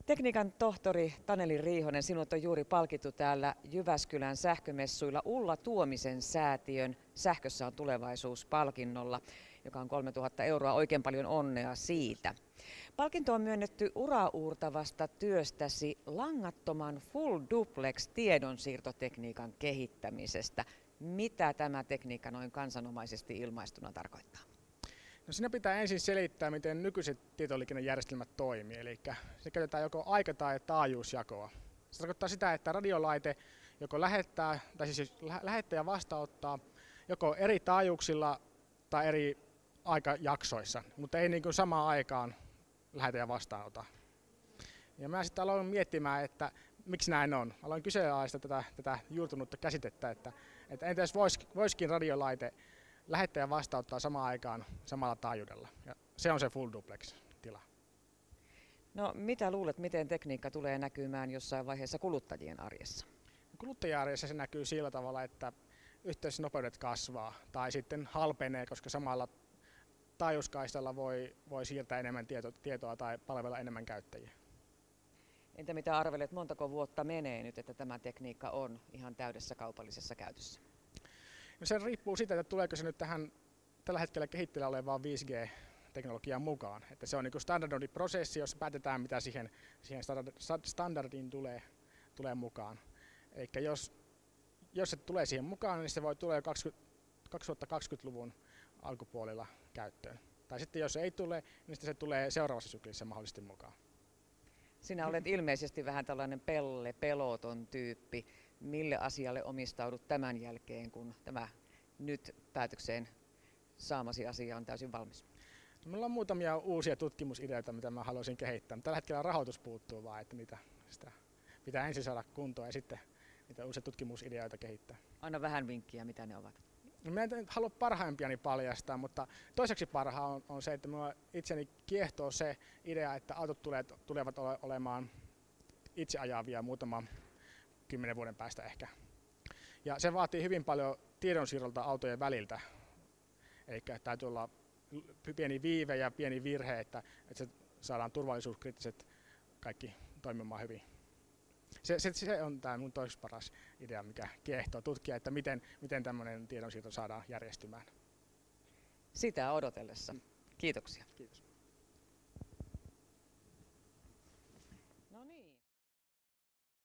Tekniikan tohtori Taneli Riihonen, sinut on juuri palkittu täällä Jyväskylän sähkömessuilla Ulla Tuomisen säätiön Sähkössä on tulevaisuus -palkinnolla, joka on 3000 euroa. Oikein paljon onnea siitä. Palkinto on myönnetty uraauurtavasta työstäsi langattoman full duplex tiedonsiirtotekniikan kehittämisestä. Mitä tämä tekniikka noin kansanomaisesti ilmaistuna tarkoittaa? No siinä pitää ensin selittää, miten nykyiset tietoliikennejärjestelmät toimii. Eli se käytetään joko aika- tai taajuusjakoa. Se tarkoittaa sitä, että radiolaite joko lähettää, tai siis lähettäjä vastaanottaa joko eri taajuuksilla tai eri aikajaksoissa, mutta ei niin kuin samaan aikaan lähetä ja vastaanota. Ja mä sitten aloin miettimään, että miksi näin on. Aloin kyseenalaistaa tätä juurtunutta käsitettä, että entäs voisikin radiolaite lähettäjä ja vastaanottaa samaan aikaan samalla taajuudella. Ja se on se full duplex-tila. No mitä luulet, miten tekniikka tulee näkymään jossain vaiheessa kuluttajien arjessa? Kuluttajien arjessa se näkyy sillä tavalla, että yhteysnopeudet kasvaa tai sitten halpenee, koska samalla taajuuskaistalla voi siirtää enemmän tietoa tai palvella enemmän käyttäjiä. Entä mitä arvelet, montako vuotta menee nyt, että tämä tekniikka on ihan täydessä kaupallisessa käytössä? No se riippuu siitä, että tuleeko se nyt tällä hetkellä kehitteillä olevaan 5G-teknologiaan mukaan. Että se on niin kuin standardointiprosessi, jossa päätetään, mitä siihen standardiin tulee mukaan. Eli jos se tulee siihen mukaan, niin se voi tulla jo 2020-luvun alkupuolella käyttöön. Tai sitten jos ei tule, niin sitten se tulee seuraavassa syklissä mahdollisesti mukaan. Sinä olet ilmeisesti vähän tällainen peloton tyyppi. Mille asialle omistaudut tämän jälkeen, kun tämä nyt päätökseen saamasi asia on täysin valmis? No, meillä on muutamia uusia tutkimusideoita, mitä mä haluaisin kehittää. Tällä hetkellä rahoitus puuttuu vaan, että sitä pitää ensin saada kuntoon ja sitten niitä uusia tutkimusideoita kehittää. Anna vähän vinkkiä, mitä ne ovat. No, mä en halua parhaimpiani paljastaa, mutta toiseksi parhaa on se, että minua itseni kiehtoo se idea, että autot tulevat olemaan itse ajavia muutama 10 vuoden päästä ehkä. Ja se vaatii hyvin paljon tiedonsiirrolta autojen väliltä. Eli täytyy olla pieni viive ja pieni virhe, että se saadaan turvallisuuskriittiset kaikki toimimaan hyvin. Se on tämä mun toiseksi paras idea, mikä kiehtoo tutkia, että miten tämmöinen tiedonsiirto saadaan järjestymään. Sitä odotellessa. Kiitoksia. Kiitos.